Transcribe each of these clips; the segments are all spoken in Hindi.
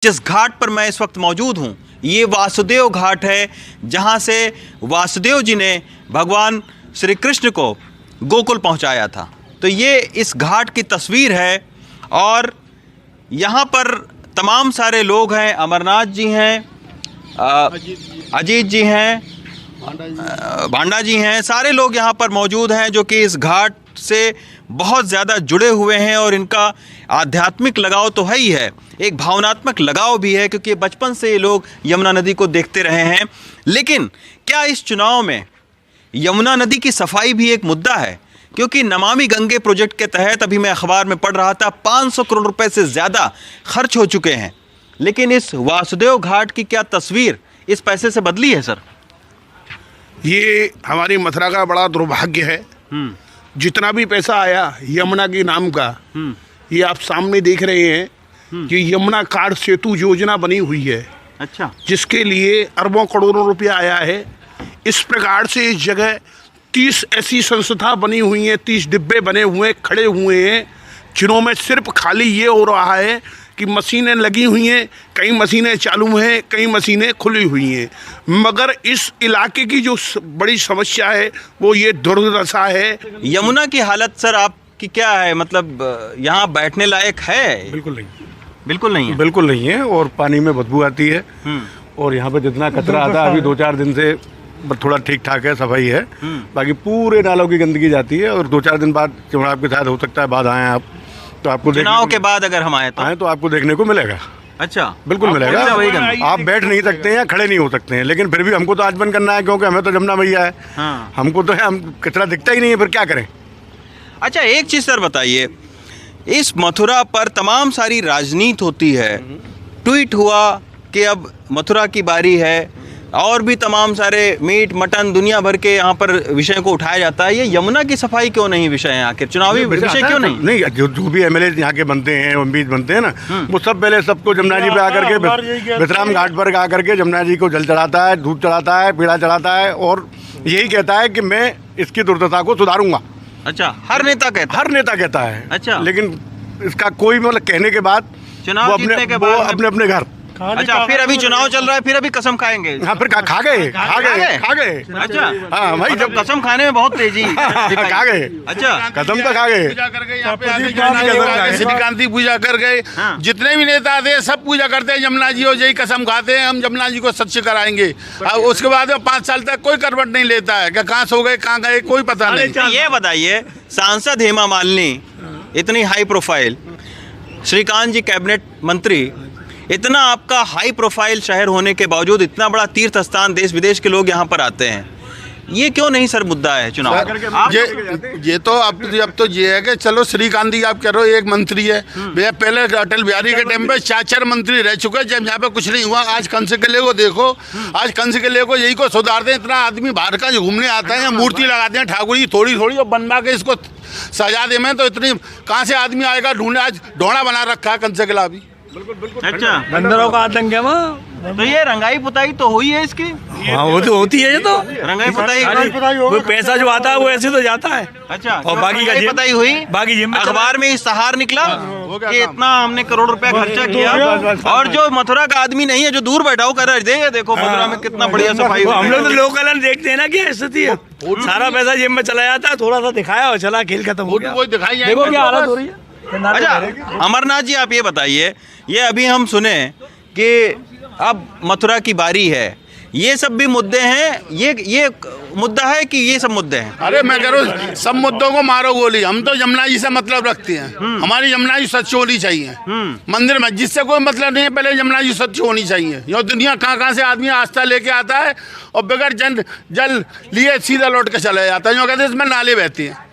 जिस घाट पर मैं इस वक्त मौजूद हूँ ये वासुदेव घाट है, जहाँ से वासुदेव जी ने भगवान श्री कृष्ण को गोकुल पहुँचाया था। तो ये इस घाट की तस्वीर है और यहाँ पर तमाम सारे लोग हैं। अमरनाथ जी हैं, अजीत जी हैं, भांडा जी हैं, सारे लोग यहाँ पर मौजूद हैं जो कि इस घाट से बहुत ज़्यादा जुड़े हुए हैं और इनका आध्यात्मिक लगाव तो है ही है, एक भावनात्मक लगाव भी है क्योंकि बचपन से ये लोग यमुना नदी को देखते रहे हैं। लेकिन क्या इस चुनाव में यमुना नदी की सफाई भी एक मुद्दा है? क्योंकि नमामि गंगे प्रोजेक्ट के तहत अभी मैं अखबार में पढ़ रहा था 500 करोड़ रुपए से ज़्यादा खर्च हो चुके हैं, लेकिन इस वासुदेव घाट की क्या तस्वीर इस पैसे से बदली है सर? ये हमारी मथुरा का बड़ा दुर्भाग्य है। जितना भी पैसा आया यमुना के नाम का, ये आप सामने देख रहे हैं कि यमुना कार्ड सेतु योजना बनी हुई है। अच्छा, जिसके लिए अरबों करोड़ों रुपया आया है। इस प्रकार से इस जगह 30 ऐसी संस्था बनी हुई हैं, 30 डिब्बे बने हुए खड़े हुए हैं, जिनों में सिर्फ खाली ये हो रहा है कि मशीनें लगी हुई हैं, कई मशीनें चालू हैं, कई मशीनें खुली हुई हैं, मगर इस इलाके की जो बड़ी समस्या है वो ये दुर्दशा है। यमुना की हालत सर आपकी क्या है? मतलब यहाँ बैठने लायक है? बिल्कुल नहीं, बिल्कुल नहीं है। बिल्कुल नहीं है। और पानी में बदबू आती है और यहाँ पे जितना कचरा आता है अभी 2-4 दिन से थोड़ा ठीक ठाक है, सफाई है, बाकी पूरे नालों की गंदगी जाती है। और 2-4 दिन बाद चुनाव के साथ हो सकता है बाद आए आप तो आपको चुनाव के बाद अगर हम आए तो आपको देखने को मिलेगा। अच्छा, बिल्कुल मिलेगा। आप बैठ नहीं सकते हैं या खड़े नहीं हो सकते हैं, लेकिन फिर भी हमको तो आज बंद करना है क्योंकि हमें तो जमुना मैया है। हाँ। हमको तो है, हम कचरा दिखता ही नहीं है, फिर क्या करें? अच्छा, एक चीज़ सर बताइए, इस मथुरा पर तमाम सारी राजनीति होती है। ट्वीट हुआ कि अब मथुरा की बारी है और भी तमाम सारे मीट मटन दुनिया भर के यहाँ पर विषय को उठाया जाता है। ये यमुना की सफाई क्यों नहीं विषय है? आखिर चुनावी विषय क्यों नहीं? नहीं, जो भी एमएलए यहाँ के बनते हैं, एमपी बनते हैं ना, वो सब पहले सबको जमुना जी पे आकर के विश्राम घाट पर आकर के जमुना जी को जल चढ़ाता है, दूध चढ़ाता है, पीड़ा चढ़ाता है और यही कहता है कि मैं इसकी दुर्दशा को सुधारूंगा। अच्छा, हर नेता कहता है? अच्छा, लेकिन इसका कोई मतलब कहने के बाद चुनाव जीतने के बाद अपने अपने घर। अच्छा, फिर अभी चुनाव चल रहा है, फिर अभी कसम खाएंगे? हाँ, फिर खा गए। अच्छा, हाँ भाई, जब कसम खाने में बहुत तेजी खा गए। अच्छा, कसम तो खा गए। श्रीकांत पूजा कर गए। जितने भी नेता थे सब पूजा करते हैं यमुना जी, और यही कसम खाते हैं हम यमुना जी को सच्चे कराएंगे। उसके बाद 5 साल तक कोई करवट नहीं लेता है कि कहाँ सो गए, कहाँ गए, कोई पता नहीं। ये बताइए, सांसद हेमा मालिनी इतनी हाई प्रोफाइल, श्रीकांत जी कैबिनेट मंत्री, इतना आपका हाई प्रोफाइल शहर होने के बावजूद इतना बड़ा तीर्थ स्थान देश विदेश के लोग यहाँ पर आते हैं, ये क्यों नहीं सर मुद्दा है चुनाव? ये तो अब तो ये है कि चलो श्रीकांत जी आप कह रहे हो एक मंत्री है भैया, पहले अटल बिहारी के टाइम पे 4 मंत्री रह चुके हैं जब यहाँ पे कुछ नहीं हुआ। आज कंस के लिए को देखो, आज कंस के लिए को यही को सुधारते हैं। इतना आदमी बाहर का जो घूमने आता है, मूर्ति लगाते हैं ठाकुर जी थोड़ी थोड़ी और बनवा के इसको सजा दे में, तो इतनी कहाँ से आदमी आएगा ढूंढे? आज ढोड़ा बना रखा है कंस के अभी। अच्छा, बंदरों का आतंक है वहाँ। तो ये रंगाई पुताई तो हुई है इसकी? हाँ, वो तो होती है। ये तो रंगाई पुताई, वो पैसा जो आता है वो ऐसे तो जाता है। अच्छा, और बाकी का जिम पुताई हुई, बाकी जिम अखबार में इश्तहार निकला कि इतना हमने करोड़ रुपया खर्चा किया, और जो मथुरा का आदमी नहीं है जो दूर बैठा हो कर रहे देखो मथुरा में कितना बढ़िया सफाई। हम लोग तो लोकल देखते हैं ना क्या स्थिति है। सारा पैसा जिम में चला जाता है, थोड़ा सा दिखाया और चला, खेल खत्म हो गया। देखो क्या हालत हो रही है। अच्छा, अमरनाथ जी आप ये बताइए, ये अभी हम सुने कि अब मथुरा की बारी है, ये सब भी मुद्दे हैं, ये मुद्दा है कि ये सब मुद्दे हैं? अरे मैं कह रहा हूँ सब मुद्दों को मारो गोली, हम तो यमुना जी से मतलब रखते हैं। हमारी यमुना जी सच्ची होनी चाहिए। मंदिर में जिससे कोई मतलब नहीं है, पहले यमुना जी सच्ची होनी चाहिए। ये दुनिया कहाँ से आदमी आस्था लेके आता है और बगैर जल लिए सीधा लौट के चला जाता है। जो कहते हैं इसमें नाले बहते हैं।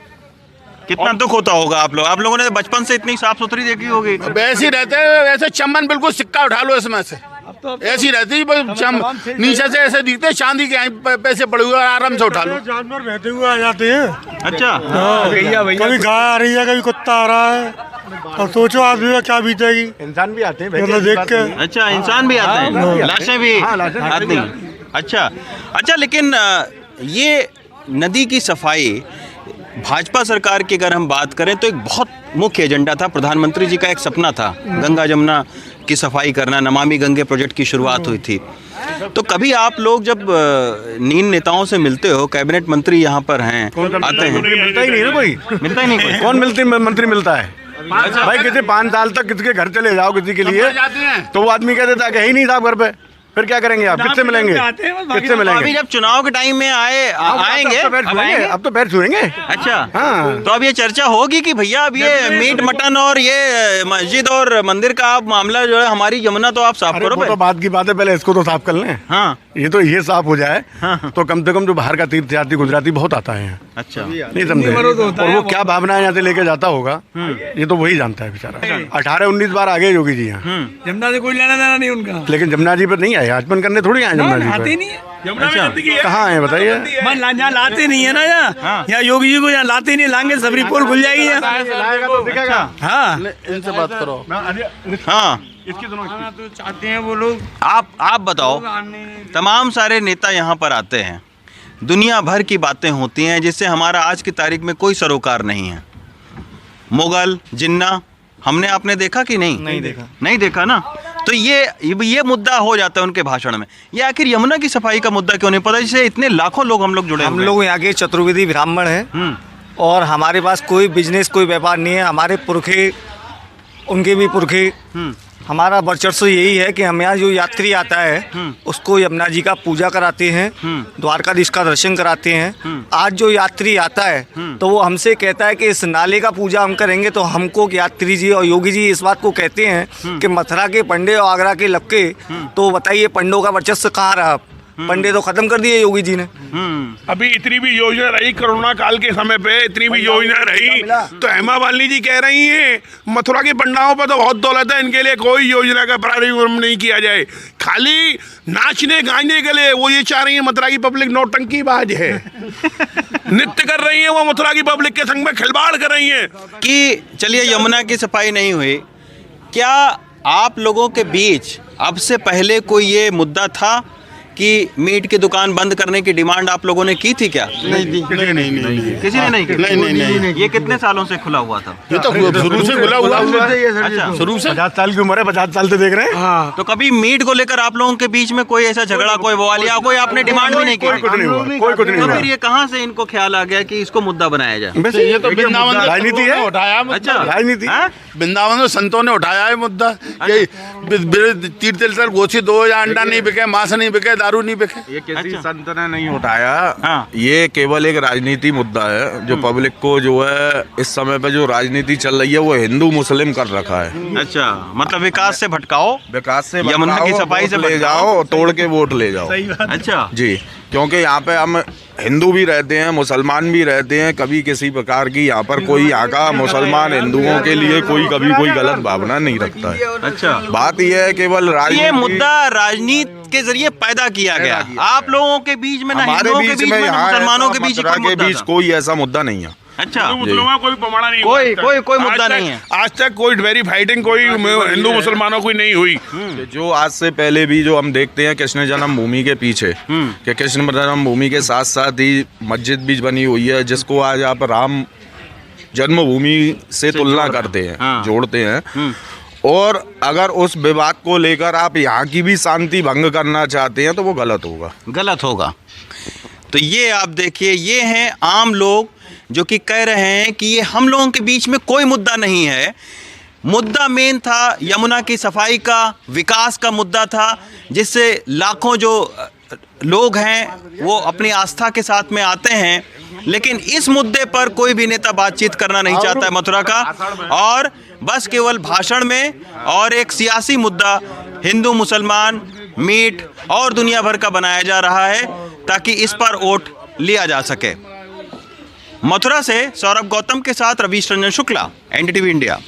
कितना दुख होता होगा आप लोगों ने बचपन से इतनी साफ सुथरी देखी होगी। वैसे ही रहते हैं, वैसे चमन बिल्कुल सिक्का उठा लो इसमें से, ऐसी रहती है नीचे से ऐसे दिखते चांदी के पैसे पड़े हुए, आराम से उठा लो। जानवर बहते हुए आ जाते हैं। अच्छा, कभी गाय आ रही है, कभी कुत्ता आ रहा है, और सोचो आदमी का क्या बीतेगी। इंसान भी आते हैं देख के। अच्छा, इंसान भी आते हैं, लाशें भी आती हैं। अच्छा, लेकिन ये नदी की सफाई भाजपा सरकार की अगर हम बात करें तो एक बहुत मुख्य एजेंडा था, प्रधानमंत्री जी का एक सपना था, गंगा जमुना की सफाई करना, नमामि गंगे प्रोजेक्ट की शुरुआत हुई थी। तो कभी आप लोग जब इन नेताओं से मिलते हो, कैबिनेट मंत्री यहाँ पर हैं, आते हैं, मिलता ही नहीं ना कोई, मिलता ही नहीं कोई। कौन मंत्री मिलता है भाई? किसी 5 साल तक किसी के घर चले जाओ किसी के लिए तो वो आदमी कह देता है कि ही नहीं साहब घर पे, फिर क्या करेंगे आप? किससे मिलेंगे? किससे मिलेंगे? अभी जब चुनाव के टाइम में आएंगे, अब तो पैर छुएंगे। अच्छा, हाँ। तो अब ये चर्चा होगी कि भैया अब ये मीट मटन और ये मस्जिद और मंदिर का आप मामला जो है, हमारी यमुना तो आप साफ करो। वो तो बात की बात है, पहले इसको तो साफ कर लें। हाँ, ये साफ हो जाए तो कम से कम जो बाहर का तीर्थयात्री गुजराती बहुत आता है यहाँ। अच्छा, नहीं समझे? और वो क्या भावना यहाँ से लेके जाता होगा ये तो वही जानता है बेचारा। 18-19 बार आ गए योगी जी यहाँ, जमुना से कोई लेना देना नहीं उनका, लेकिन जमुना जी पर नहीं आए, आचमन करने थोड़ी आए जमुना जी आते पर। नहीं है जमुना में आते की कहाँ आए बताइए? यहाँ लाते नहीं है ना, यहाँ योगी जी को यहाँ लाते नहीं, लाएंगे सबरी पोल खुल जाएगी लाएगा तो दिखेगा। हाँ, इनसे बात करो। हाँ, तो चाहते हैं वो लोग। आप बताओ, तमाम सारे नेता यहाँ पर आते हैं, दुनिया भर की बातें होती हैं जिससे हमारा आज की तारीख में कोई सरोकार नहीं है। मुगल, जिन्ना, हमने आपने देखा कि नहीं? नहीं देखा ना। तो ये मुद्दा हो जाता है उनके भाषण में। ये आखिर यमुना की सफाई का मुद्दा क्यों नहीं पता, जिससे इतने लाखों लोग हम लोग जुड़े हम लोग यहाँ के चतुर्वेदी ब्राह्मण हैं और हमारे पास कोई बिजनेस कोई व्यापार नहीं है। हमारे पुरखे, उनके भी पुरखे, हमारा वर्चस्व यही है कि हम यहाँ जो यात्री आता है उसको यमुना जी का पूजा कराते हैं, द्वारकाधीश का दर्शन कराते हैं। आज जो यात्री आता है तो वो हमसे कहता है कि इस नाले का पूजा हम करेंगे, तो हमको यात्री जी और योगी जी इस बात को कहते हैं कि मथुरा के पंडे और आगरा के लक्के, तो बताइए पंडों का वर्चस्व कहाँ रहा? पंडे तो खत्म कर दिए योगी जी ने। अभी इतनी भी योजना रही कोरोना काल के समय पे, इतनी भी योजना रही तो हेमा मालिनी जी कह रही हैं मथुरा के पंडाओं पर तो बहुत दौलत है, इनके लिए कोई योजना का प्रारंभ नहीं किया जाए, खाली नाचने गाने के लिए वो ये चाह रही है। मथुरा की पब्लिक नौटंकीबाज है, नृत्य कर रही है वो, मथुरा की पब्लिक के संग में खिलवाड़ कर रही है। कि चलिए यमुना की सफाई नहीं हुई, क्या आप लोगों के बीच अब से पहले कोई ये मुद्दा था कि मीट की दुकान बंद करने की डिमांड आप लोगों ने की थी क्या? नहीं, किसी ने नहीं की? नहीं। ये कितने सालों से खुला हुआ था? ये तो शुरू से खुला हुआ है। अच्छा, शुरू से 50 साल की उम्र है, 50 साल से देख रहे हैं। तो कभी मीट को लेकर आप लोगों के बीच में कोई ऐसा झगड़ा, कोई बवाल या कोई आपने डिमांड भी नहीं की? कोई कुछ नहीं हुआ, कोई कुछ नहीं तो हुआ। फिर ये कहाँ से इनको ख्याल आ गया कि इसको मुद्दा बनाया जाए? वैसे ये तो वृंदावन में राजनीति है। उठाया। अच्छा, राजनीति हाँ? वृंदावन में संतों ने उठाया है मुद्दा, तीर्थ जल गोची दो, या अंडा नहीं बिके, मांस नहीं बिके, दारू नहीं बिके। ये किसी अच्छा। संत ने नहीं उठाया। हाँ। ये केवल एक राजनीति मुद्दा है जो पब्लिक को जो है इस समय पे जो राजनीति चल रही है वो हिंदू मुस्लिम कर रखा है। अच्छा, मतलब विकास से भटकाओ, विकास से यमुना की भटकाओ, सफाई से वोट ले भटकाओ। जाओ, तोड़ के वोट ले जाओ। अच्छा जी, क्योंकि यहाँ पे हम हिंदू भी रहते हैं, मुसलमान भी रहते हैं, कभी किसी प्रकार की यहाँ पर कोई यहाँ का मुसलमान हिंदुओं के लिए कभी कोई गलत भावना नहीं रखता है। अच्छा, बात यह है केवल ये राजनीति, मुद्दा राजनीति के जरिए पैदा किया गया। आप लोगों के बीच में, ना हमारे हिंदुओं के बीच बीच में में, ना यहाँ मुसलमानों के ऐसा बीच मथुरा कोई के मुद्दा बीच था? कोई ऐसा मुद्दा नहीं है। अच्छा, मुसलमानों का कोई पमाड़ा नहीं हुआ कोई आज तक। कोई कोई मुद्दा आज नहीं तक- है। आज तक कोई वेरी फाइटिंग कोई हिंदू मुसलमानों की नहीं हुई। जो आज से पहले भी जो हम देखते हैं कृष्ण जन्मभूमि के पीछे कि कृष्ण जन्मभूमि के साथ साथ ही मस्जिद भी बनी हुई है, जिसको आज आप राम जन्मभूमि से तुलना करते हैं, हाँ। जोड़ते हैं। और अगर उस विवाद को लेकर आप यहाँ की भी शांति भंग करना चाहते हैं तो वो गलत होगा। गलत होगा। तो ये आप देखिए, ये हैं आम लोग जो कि कह रहे हैं कि ये हम लोगों के बीच में कोई मुद्दा नहीं है। मुद्दा मेन था यमुना की सफाई का, विकास का मुद्दा था, जिससे लाखों जो लोग हैं वो अपनी आस्था के साथ में आते हैं। लेकिन इस मुद्दे पर कोई भी नेता बातचीत करना नहीं चाहता है मथुरा का, और बस केवल भाषण में और एक सियासी मुद्दा हिंदू मुसलमान, मीट और दुनिया भर का बनाया जा रहा है ताकि इस पर वोट लिया जा सके। मथुरा से सौरभ गौतम के साथ रवीश रंजन शुक्ला, एनडीटीवी इंडिया।